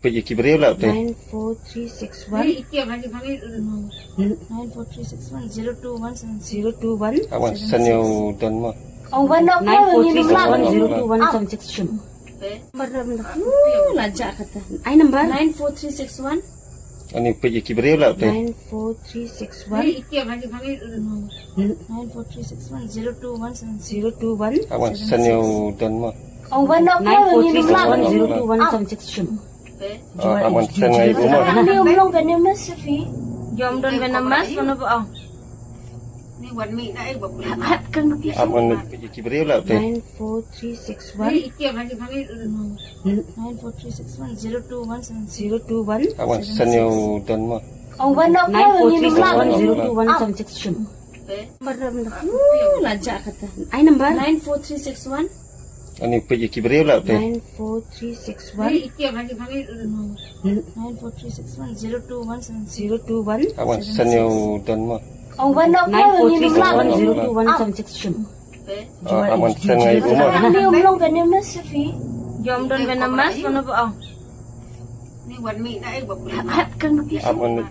pergi kibril lah teh. 94361 94361 021 Awan sanyo dan mah. 94361 lajak kata. I number 94361 Ani pergi kibril lah teh. 94361 94361 021 Awan sanyo dan mah. 94361 Awan sanyo rumah. Long venomous Sophie. Jom don venomous mana ba? Ni wan mi dai ba boleh. Kan Awan pergi kibril lah teh. 94361 94361 021 Awan sanyo dan mah. 94361 lajak kata. I number 94361 Ani pergi kibril lah teh. 94361 94361 021 Awan sanyo dan mah. 94361 Awan sanyo rumah. Long venomous Sophie. Jom don venomous mana ba? Ni wan mi dai ba boleh. Kan Awan